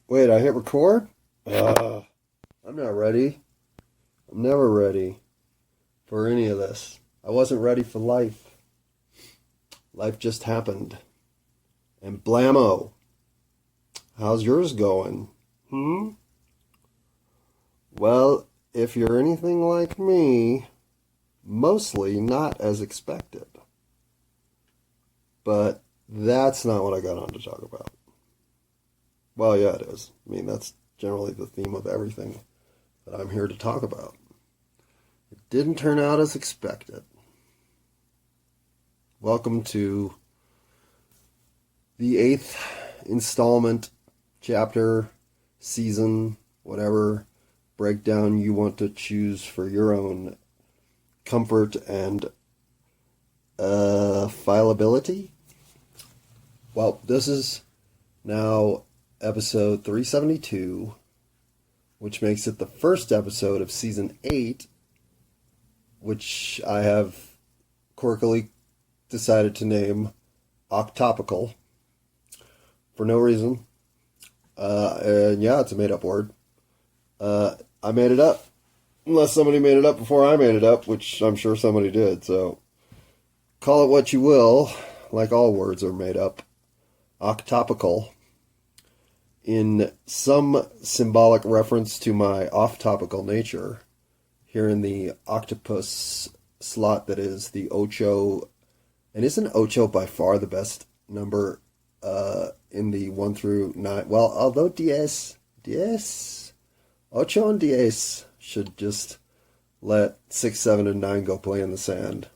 Wait, I hit record? I'm not ready. I'm never ready for any of this. I wasn't ready for life. Life just happened. And blammo. How's yours going? Well, if you're anything like me, mostly not as expected. But that's not what I got on to talk about. Well, yeah, it is. I mean, that's generally the theme of everything that I'm here to talk about. It didn't turn out as expected. Welcome to the 8th installment, chapter, season, whatever breakdown you want to choose for your own comfort and fileability. Well, this is now episode 372, which makes it the first episode of season 8, which I have quirkily decided to name octopical for no reason. And yeah, it's a made-up word. I made it up. Unless somebody made it up before I made it up, which I'm sure somebody did. So call it what you will. Like all words are made up. Octopical. In some symbolic reference to my off-topical nature, here in the octopus slot that is the ocho. And isn't ocho by far the best number in the 1 through 9? Well, although ocho and diez should just let 6, 7, and 9 go play in the sand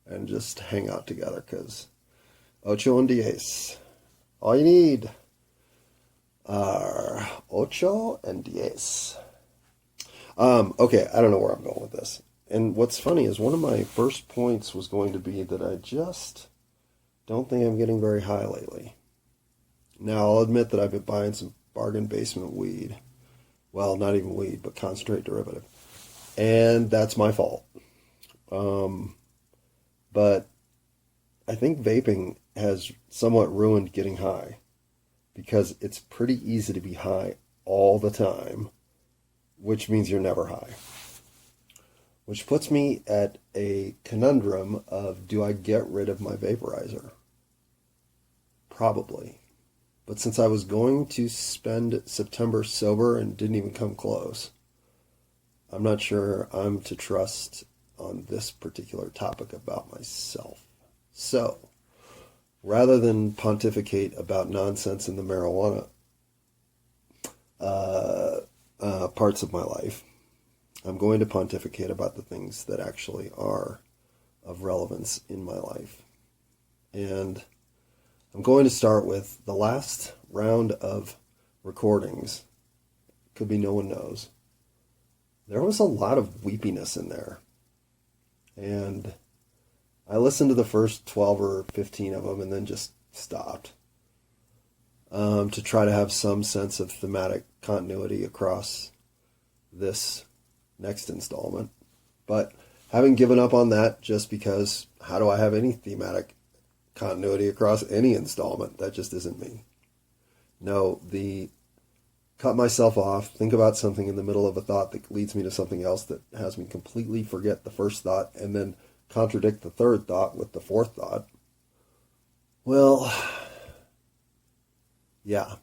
and just hang out together, because ocho and diez, all you need are ocho and diez. Okay, I don't know where I'm going with this. And what's funny is one of my first points was going to be that I just don't think I'm getting very high lately. Now, I'll admit that I've been buying some bargain basement weed. Well, not even weed, but concentrate derivative. And that's my fault. But I think vaping has somewhat ruined getting high, because it's pretty easy to be high all the time, which means you're never high. Which puts me at a conundrum of, do I get rid of my vaporizer? Probably. But since I was going to spend September sober and didn't even come close, I'm not sure I'm to trust on this particular topic about myself. So, rather than pontificate about nonsense in the marijuana parts of my life, I'm going to pontificate about the things that actually are of relevance in my life. And I'm going to start with the last round of recordings. Could be no one knows. There was a lot of weepiness in there. And I listened to the first 12 or 15 of them and then just stopped. To try to have some sense of thematic continuity across this next installment. But having given up on that, just because how do I have any thematic continuity across any installment? That just isn't me. No, the cut myself off, think about something in the middle of a thought that leads me to something else that has me completely forget the first thought and then contradict the third thought with the fourth thought. Well, yeah,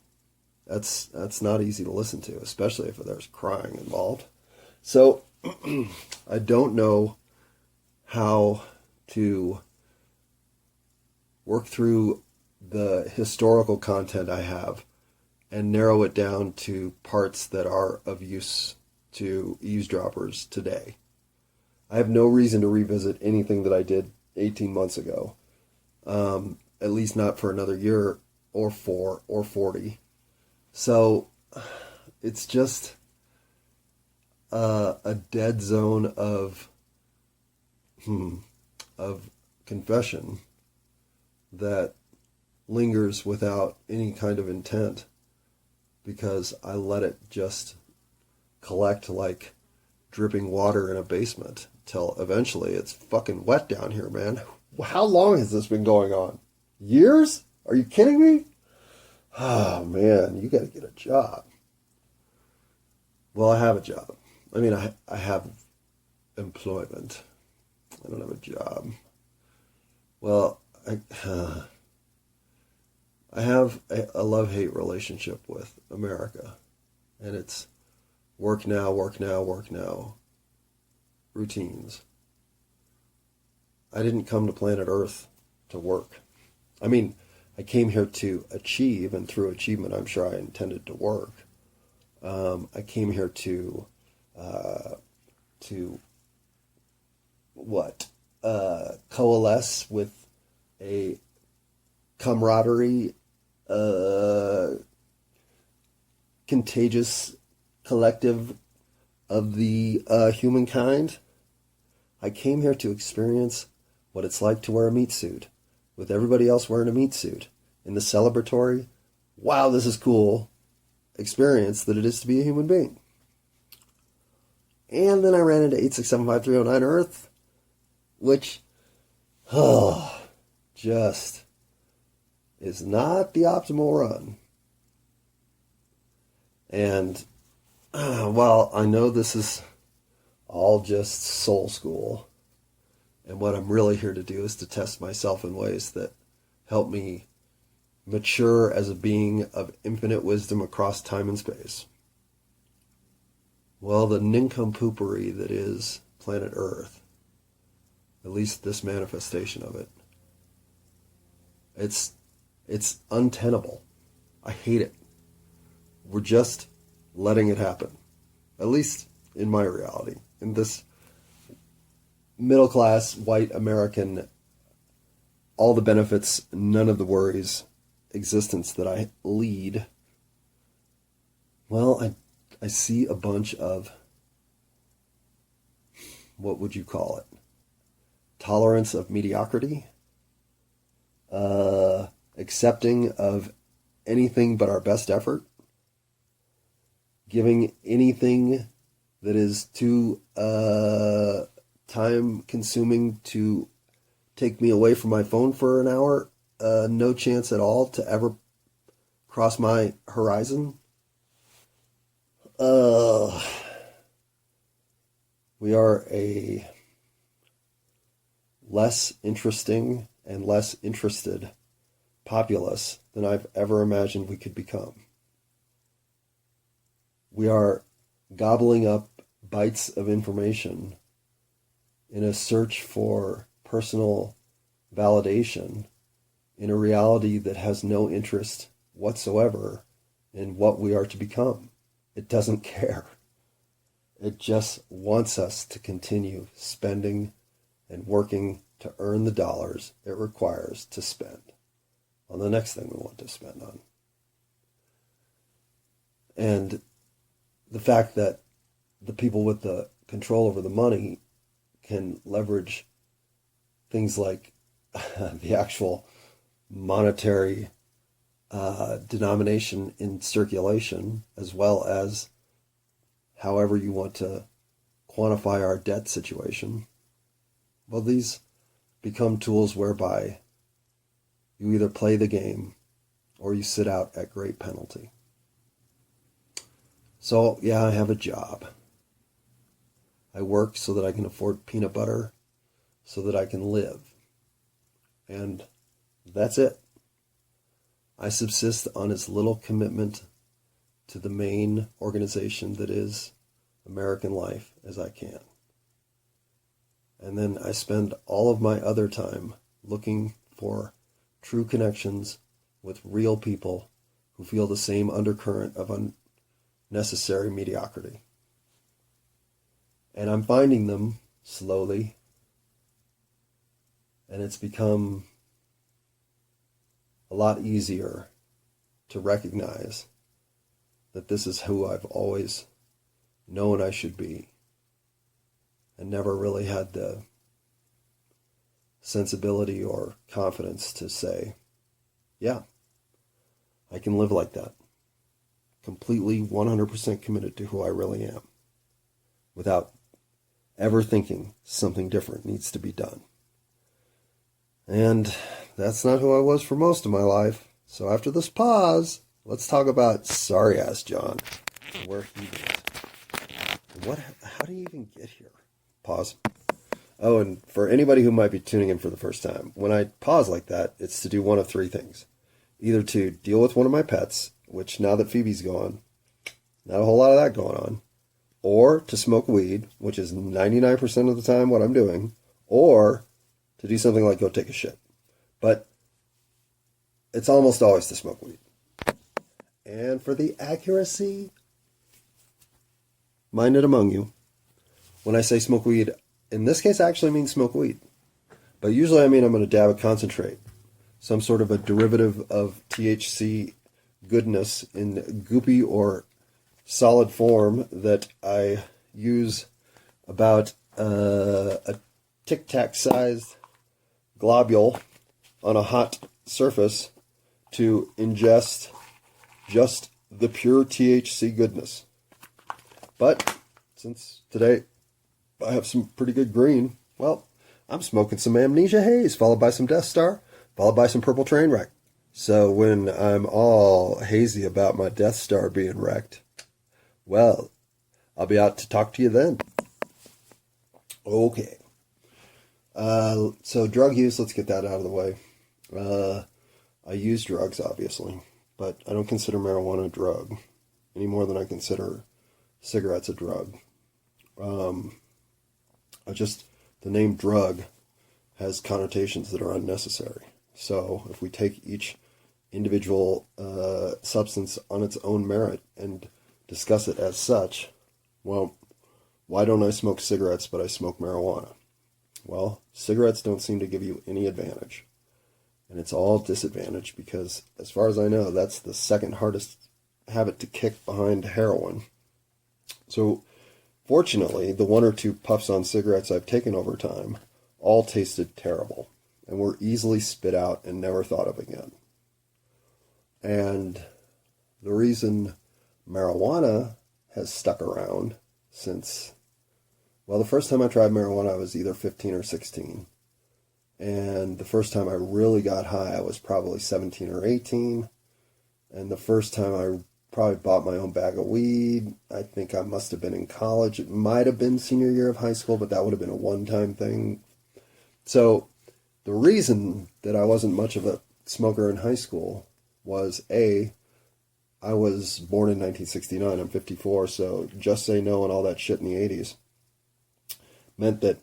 that's not easy to listen to, especially if there's crying involved. So, I don't know how to work through the historical content I have and narrow it down to parts that are of use to eavesdroppers today. I have no reason to revisit anything that I did 18 months ago, at least not for another year or 4 or 40. So, it's just a dead zone of confession that lingers without any kind of intent, because I let it just collect like dripping water in a basement till eventually it's fucking wet down here, man. How long has this been going on? Years? Are you kidding me? Oh man, you got to get a job. Well, I have a job. I mean, I have employment. I don't have a job. Well, I have a love-hate relationship with America. And it's work now, work now, work now. Routines. I didn't come to planet Earth to work. I mean, I came here to achieve, and through achievement, I'm sure I intended to work. I came here to what? Coalesce with a camaraderie, contagious collective of the humankind. I came here to experience what it's like to wear a meat suit with everybody else wearing a meat suit in the celebratory, wow, this is cool experience that it is to be a human being. And then I ran into 8675309 Earth, which, just is not the optimal run. And, well, I know this is all just soul school. And what I'm really here to do is to test myself in ways that help me mature as a being of infinite wisdom across time and space. Well, the nincompoopery that is planet Earth, at least this manifestation of it, it's untenable. I hate it. We're just letting it happen. At least in my reality. In this middle-class, white American, all the benefits, none of the worries existence that I lead. Well, I see a bunch of, what would you call it? Tolerance of mediocrity. Accepting of anything but our best effort. Giving anything that is too time-consuming to take me away from my phone for an hour, no chance at all to ever cross my horizon. We are a less interesting and less interested populace than I've ever imagined we could become. We are gobbling up bites of information in a search for personal validation in a reality that has no interest whatsoever in what we are to become. It doesn't care. It just wants us to continue spending and working to earn the dollars it requires to spend on the next thing we want to spend on. And the fact that the people with the control over the money can leverage things like the actual monetary denomination in circulation, as well as however you want to quantify our debt situation. Well, these become tools whereby you either play the game or you sit out at great penalty. So, yeah, I have a job. I work so that I can afford peanut butter, so that I can live. And that's it. I subsist on as little commitment to the main organization that is American life as I can. And then I spend all of my other time looking for true connections with real people who feel the same undercurrent of unnecessary mediocrity. And I'm finding them slowly. And it's become a lot easier to recognize that this is who I've always known I should be, and never really had the sensibility or confidence to say, yeah, I can live like that. Completely 100% committed to who I really am, without ever thinking something different needs to be done. And that's not who I was for most of my life. So after this pause, let's talk about sorry ass John, where he went. How do you even get here? Pause. Oh, and for anybody who might be tuning in for the first time, when I pause like that, it's to do one of three things. Either to deal with one of my pets, which now that Phoebe's gone, not a whole lot of that going on, or to smoke weed, which is 99% of the time what I'm doing, or to do something like go take a shit. But it's almost always to smoke weed. And for the accuracy, mind it among you, when I say smoke weed, in this case I actually mean smoke weed. But usually I mean I'm going to dab a concentrate, some sort of a derivative of THC goodness in goopy or solid form that I use about a Tic Tac sized globule on a hot surface to ingest just the pure THC goodness. But since today I have some pretty good green, well, I'm smoking some Amnesia Haze, followed by some Death Star, followed by some Purple Trainwreck. So when I'm all hazy about my Death Star being wrecked, well, I'll be out to talk to you then. Okay. So drug use, let's get that out of the way. I use drugs, obviously, but I don't consider marijuana a drug any more than I consider cigarettes a drug. The name drug has connotations that are unnecessary. So if we take each individual substance on its own merit and discuss it as such, well, why don't I smoke cigarettes but I smoke marijuana? Well, cigarettes don't seem to give you any advantage. And it's all disadvantage because, as far as I know, that's the second hardest habit to kick behind heroin. So, fortunately, the one or two puffs on cigarettes I've taken over time all tasted terrible and were easily spit out and never thought of again. And the reason marijuana has stuck around since, well, the first time I tried marijuana, I was either 15 or 16. And the first time I really got high, I was probably 17 or 18. And the first time I probably bought my own bag of weed, I think I must have been in college. It might have been senior year of high school, but that would have been a one-time thing. So the reason that I wasn't much of a smoker in high school was, A, I was born in 1969. I'm 54, so Just Say No and all that shit in the 80s meant that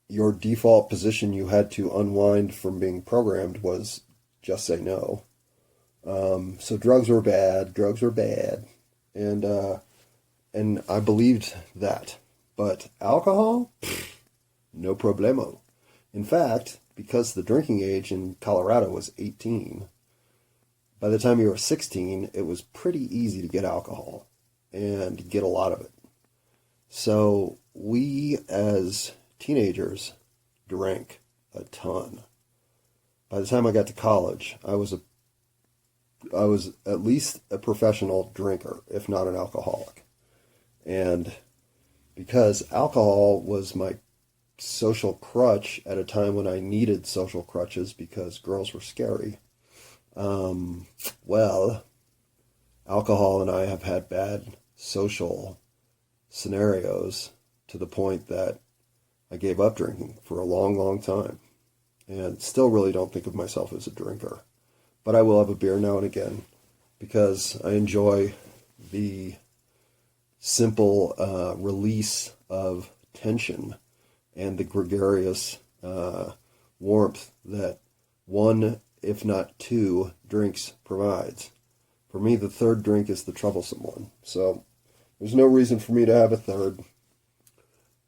your default position you had to unwind from being programmed was just say no. So drugs were bad, and I believed that. But alcohol? No problemo. In fact, because the drinking age in Colorado was 18, by the time you were 16, it was pretty easy to get alcohol and get a lot of it. So we, as teenagers, drank a ton. By the time I got to college, I was at least a professional drinker, if not an alcoholic. And because alcohol was my social crutch at a time when I needed social crutches because girls were scary, well, alcohol and I have had bad social scenarios to the point that I gave up drinking for a long, long time and still really don't think of myself as a drinker. But I will have a beer now and again because I enjoy the simple release of tension and the gregarious warmth that one, if not two, drinks provides. For me, the third drink is the troublesome one. So there's no reason for me to have a third.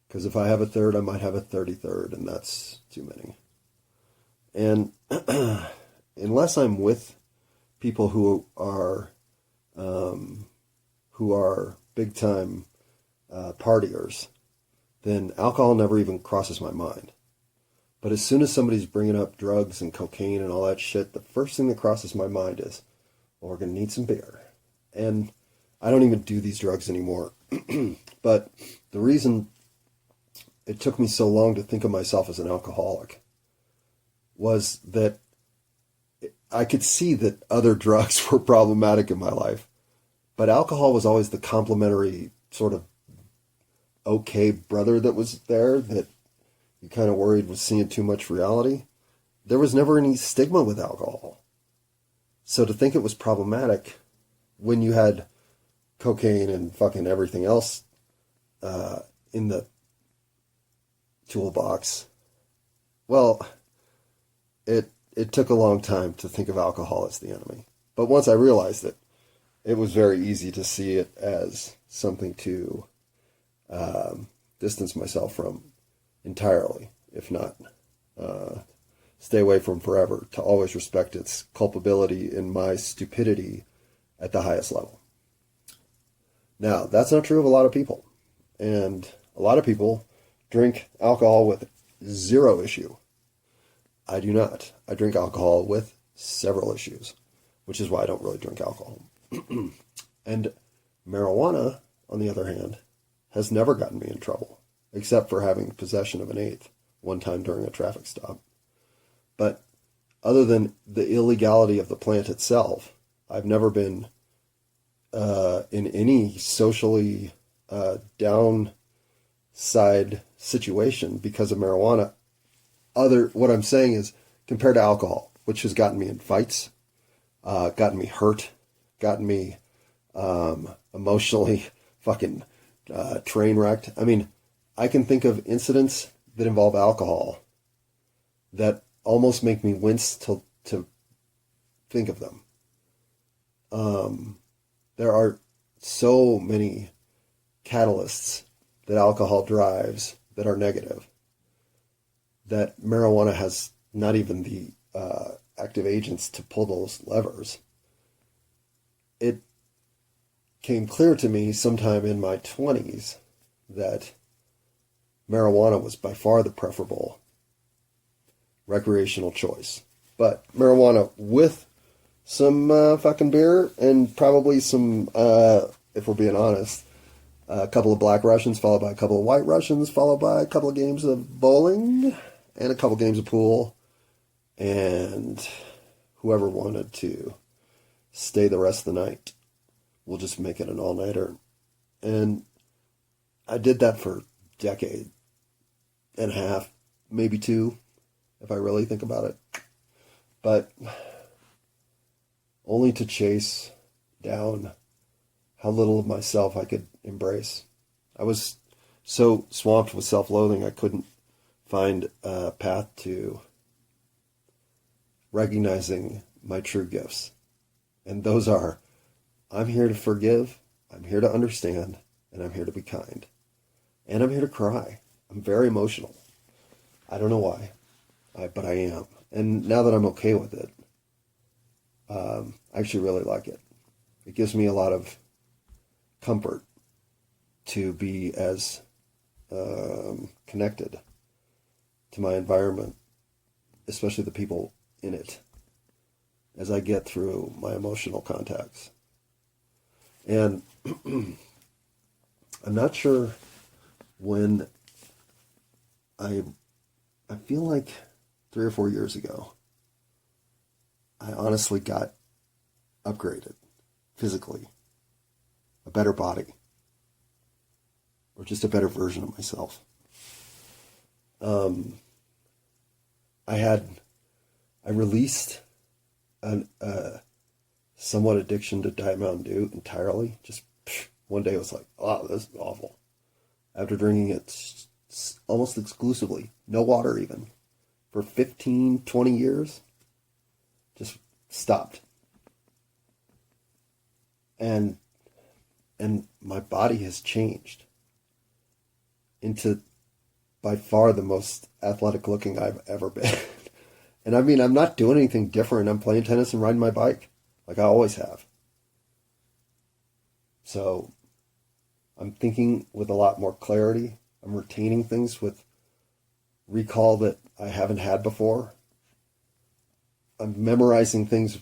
Because if I have a third, I might have a 33rd, and that's too many. And unless I'm with people who are big time partiers, then alcohol never even crosses my mind. But as soon as somebody's bringing up drugs and cocaine and all that shit, the first thing that crosses my mind is, well, we're going to need some beer. And I don't even do these drugs anymore. But the reason it took me so long to think of myself as an alcoholic was that I could see that other drugs were problematic in my life, but alcohol was always the complementary sort of okay brother that was there that you kind of worried was seeing too much reality. There was never any stigma with alcohol. So to think it was problematic when you had cocaine and fucking everything else in the toolbox, well, it took a long time to think of alcohol as the enemy. But once I realized it, it was very easy to see it as something to distance myself from entirely, if not stay away from forever, to always respect its culpability in my stupidity at the highest level. Now, that's not true of a lot of people. And a lot of people drink alcohol with zero issue. I do not. I drink alcohol with several issues, which is why I don't really drink alcohol. And marijuana, on the other hand, has never gotten me in trouble, except for having possession of an eighth one time during a traffic stop. But other than the illegality of the plant itself, I've never been in any socially downside situation because of marijuana. What I'm saying is, compared to alcohol, which has gotten me in fights, gotten me hurt, gotten me emotionally fucking train wrecked. I mean, I can think of incidents that involve alcohol that almost make me wince to think of them. There are so many catalysts that alcohol drives that are negative, that marijuana has not even the active agents to pull those levers. It came clear to me sometime in my 20s that marijuana was by far the preferable recreational choice. But marijuana with some fucking beer and probably some, if we're being honest, a couple of Black Russians followed by a couple of White Russians followed by a couple of games of bowling and a couple games of pool, and whoever wanted to stay the rest of the night, we'll just make it an all-nighter. And I did that for a decade and a half, maybe two, if I really think about it. But only to chase down how little of myself I could embrace. I was so swamped with self-loathing, I couldn't find a path to recognizing my true gifts. And those are, I'm here to forgive, I'm here to understand, and I'm here to be kind. And I'm here to cry. I'm very emotional. I don't know why, but I am. And now that I'm okay with it, I actually really like it. It gives me a lot of comfort to be as connected to my environment, especially the people in it, as I get through my emotional contacts. And I'm not sure when I feel like 3 or 4 years ago, I honestly got upgraded physically, a better body, or just a better version of myself. I released a somewhat addiction to Diet Mountain Dew entirely. Just one day I was like, oh, this is awful. After drinking it almost exclusively, no water even, for 15, 20 years, just stopped. And my body has changed into by far the most athletic looking I've ever been. And I mean, I'm not doing anything different. I'm playing tennis and riding my bike like I always have. So I'm thinking with a lot more clarity. I'm retaining things with recall that I haven't had before. I'm memorizing things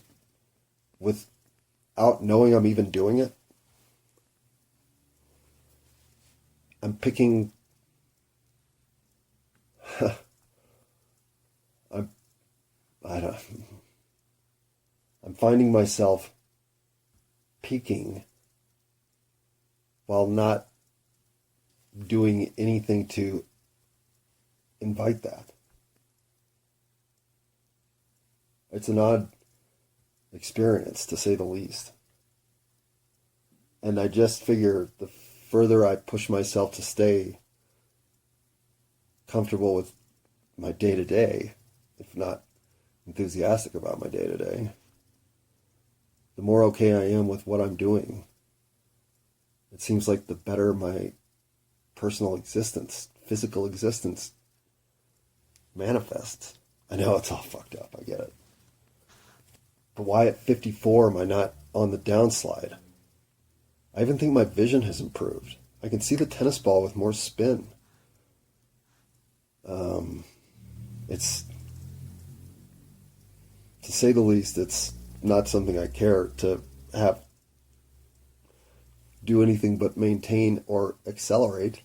without knowing I'm even doing it. I'm picking... I don't... I'm finding myself peaking while not doing anything to invite that. It's an odd experience, to say the least. And I just figure the further I push myself to stay comfortable with my day-to-day, if not enthusiastic about my day-to-day, the more okay I am with what I'm doing. It seems like the better my personal existence, physical existence, manifests. I know it's all fucked up, I get it. But why at 54 am I not on the downslide? I even think my vision has improved. I can see the tennis ball with more spin. It's, to say the least, it's not something I care to do anything but maintain or accelerate.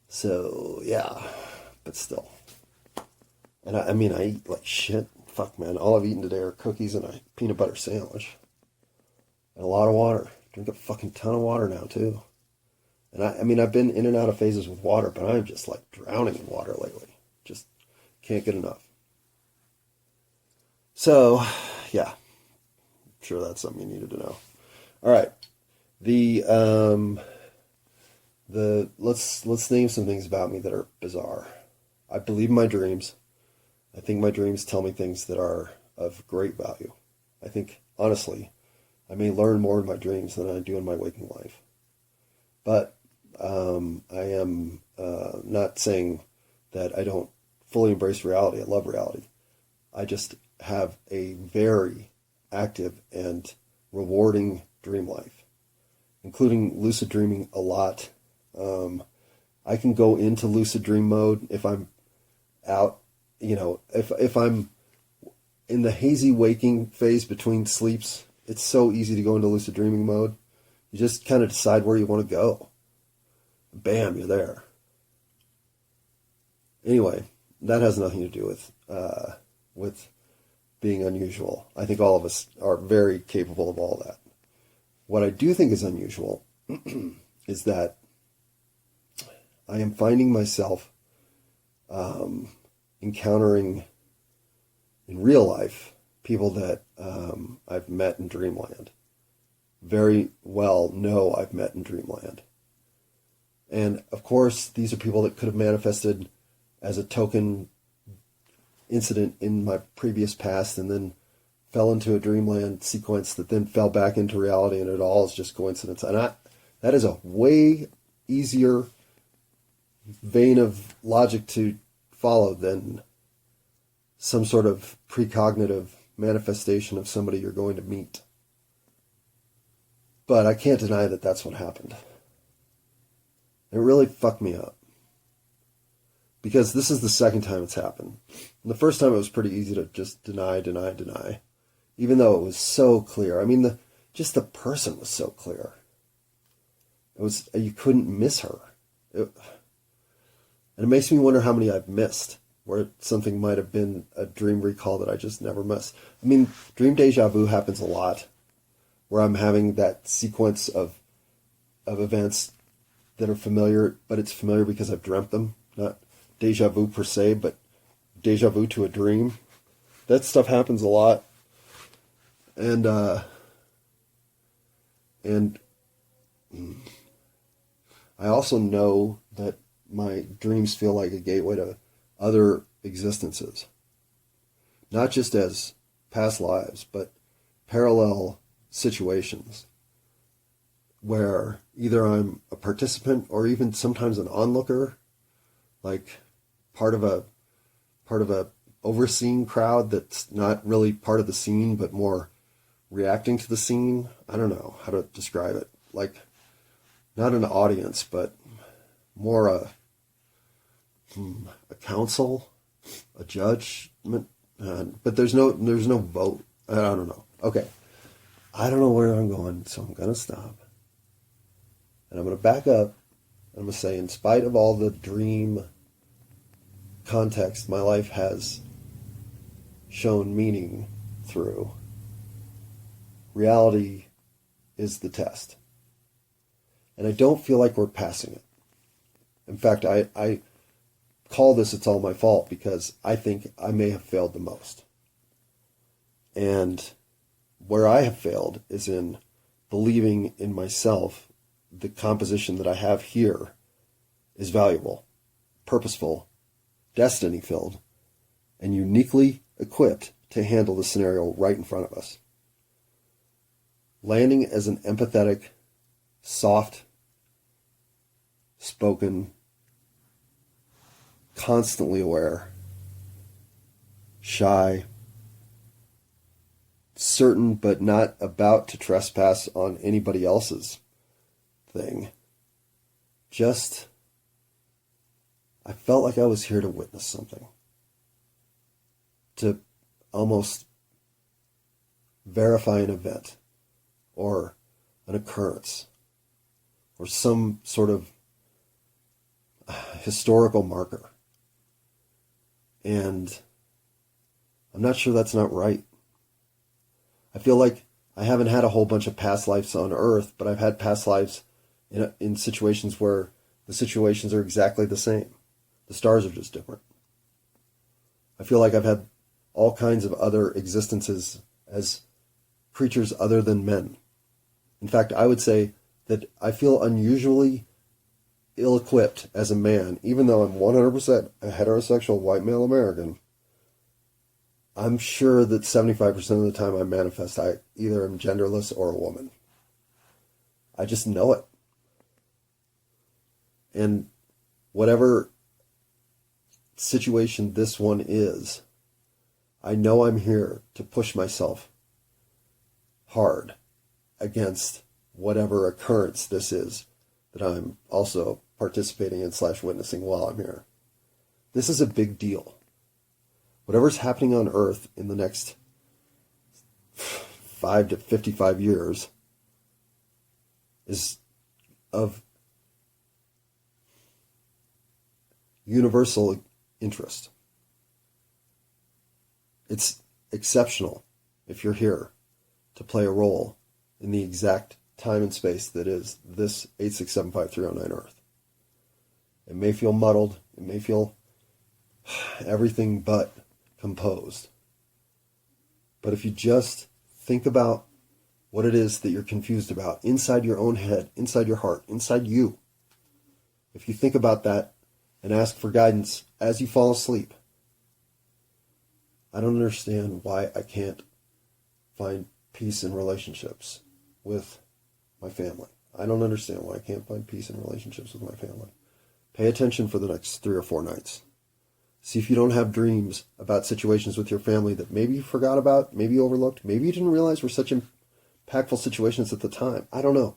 So, yeah, but still. And I mean, I eat like shit. Fuck, man. All I've eaten today are cookies and a peanut butter sandwich. And a lot of water. Drink a fucking ton of water now, too. And I mean, I've been in and out of phases with water, but I'm just like drowning in water lately. Just can't get enough. So, yeah. I'm sure that's something you needed to know. All right. Let's name some things about me that are bizarre. I believe in my dreams. I think my dreams tell me things that are of great value. I think, honestly, I may learn more in my dreams than I do in my waking life. But I am not saying that I don't fully embrace reality. I love reality. I just have a very active and rewarding dream life, including lucid dreaming a lot. I can go into lucid dream mode if I'm out, if I'm in the hazy waking phase between sleeps. It's so easy to go into lucid dreaming mode. You just kind of decide where you want to go. Bam, you're there. Anyway, that has nothing to do with being unusual. I think all of us are very capable of all that. What I do think is unusual is that I am finding myself encountering in real life people that I've met in dreamland. Very well know I've met in dreamland. And of course, these are people that could have manifested as a token incident in my previous past and then fell into a dreamland sequence that then fell back into reality, and it all is just coincidence. And that is a way easier vein of logic to follow than some sort of precognitive manifestation of somebody you're going to meet. But I can't deny that that's what happened. It really fucked me up. Because this is the second time it's happened. And the first time it was pretty easy to just deny. Even though it was so clear. I mean, just the person was so clear. You couldn't miss her. And it makes me wonder how many I've missed, where something might have been a dream recall that I just never missed. I mean, dream deja vu happens a lot, where I'm having that sequence of events that are familiar, but it's familiar because I've dreamt them. Not deja vu per se, but deja vu to a dream. That stuff happens a lot. And I also know that my dreams feel like a gateway to other existences. Not just as past lives, but parallel situations where either I'm a participant or even sometimes an onlooker, like part of a overseeing crowd that's not really part of the scene, but more reacting to the scene. I don't know how to describe it. Like, not an audience, but more a council, a judgment. But there's no vote. I don't know. Okay. I don't know where I'm going, so I'm going to stop. And I'm going to back up. I'm going to say, in spite of all the dream context my life has shown meaning through, reality is the test. And I don't feel like we're passing it. In fact, I call this It's All My Fault because I think I may have failed the most. And where I have failed is in believing in myself the composition that I have here is valuable, purposeful, destiny-filled, and uniquely equipped to handle the scenario right in front of us. Landing as an empathetic, soft-spoken, constantly aware, shy, certain but not about to trespass on anybody else's thing. I felt like I was here to witness something. To almost verify an event or an occurrence or some sort of historical marker. And I'm not sure that's not right. I feel like I haven't had a whole bunch of past lives on Earth, but I've had past lives in situations where the situations are exactly the same. The stars are just different. I feel like I've had all kinds of other existences as creatures other than men. In fact, I would say that I feel unusually ill-equipped as a man, even though I'm 100% a heterosexual white male American. I'm sure that 75% of the time I manifest, I either am genderless or a woman. I just know it. And whatever situation this one is, I know I'm here to push myself hard against whatever occurrence this is that I'm also participating in / witnessing while I'm here. This is a big deal. Whatever's happening on Earth in the next 5 to 55 years is of universal interest. It's exceptional if you're here to play a role in the exact time and space that is this 8675309 Earth. It may feel muddled, it may feel everything but composed. But if you just think about what it is that you're confused about inside your own head, inside your heart, inside you, if you think about that and ask for guidance as you fall asleep, I don't understand why I can't find peace in relationships with my family. I don't understand why I can't find peace in relationships with my family. Pay attention for the next 3 or 4 nights. See if you don't have dreams about situations with your family that maybe you forgot about, maybe you overlooked, maybe you didn't realize were such impactful situations at the time. I don't know.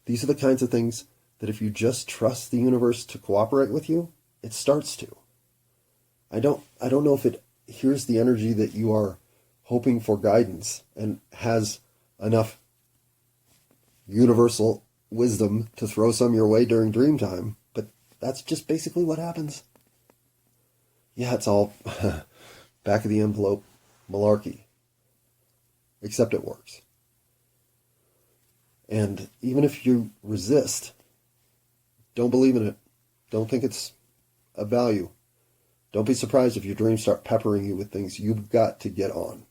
These are the kinds of things that if you just trust the universe to cooperate with you, it starts to. I don't know if it hears the energy that you are hoping for guidance and has enough universal wisdom to throw some your way during dream time, but that's just basically what happens. Yeah, it's all back of the envelope malarkey, except it works. And even if you resist, don't believe in it, don't think it's of value, don't be surprised if your dreams start peppering you with things you've got to get on.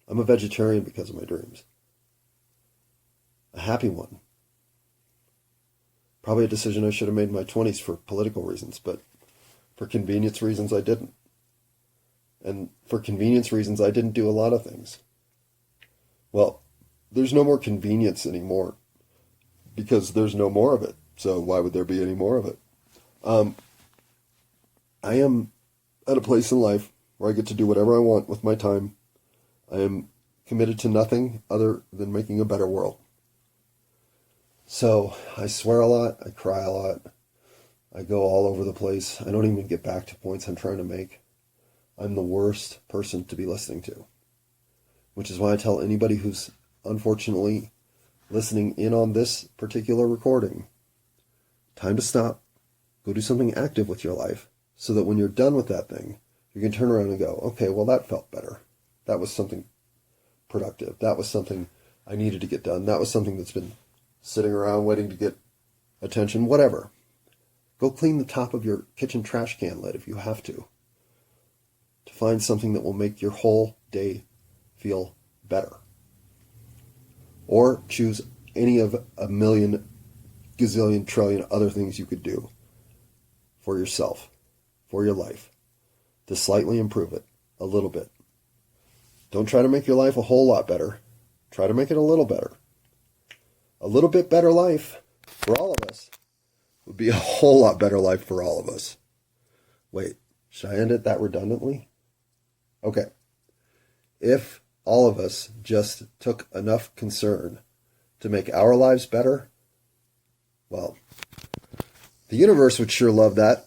I'm a vegetarian because of my dreams. A happy one. Probably a decision I should have made in my 20s for political reasons, but for convenience reasons I didn't. And for convenience reasons I didn't do a lot of things. Well, there's no more convenience anymore because there's no more of it. So why would there be any more of it? I am at a place in life where I get to do whatever I want with my time. I am committed to nothing other than making a better world. So I swear a lot, I cry a lot, I go all over the place. I don't even get back to points I'm trying to make. I'm the worst person to be listening to. Which is why I tell anybody who's unfortunately listening in on this particular recording, time to stop, go do something active with your life, so that when you're done with that thing, you can turn around and go, okay, well that felt better. That was something productive. That was something I needed to get done. That was something that's been sitting around waiting to get attention, whatever. Go clean the top of your kitchen trash can lid if you have to find something that will make your whole day feel better. Or choose any of a million, gazillion, trillion other things you could do for yourself, for your life, to slightly improve it a little bit. Don't try to make your life a whole lot better. Try to make it a little better. A little bit better life for all of us would be a whole lot better life for all of us. Wait, should I end it that redundantly? Okay. If all of us just took enough concern to make our lives better, well, the universe would sure love that.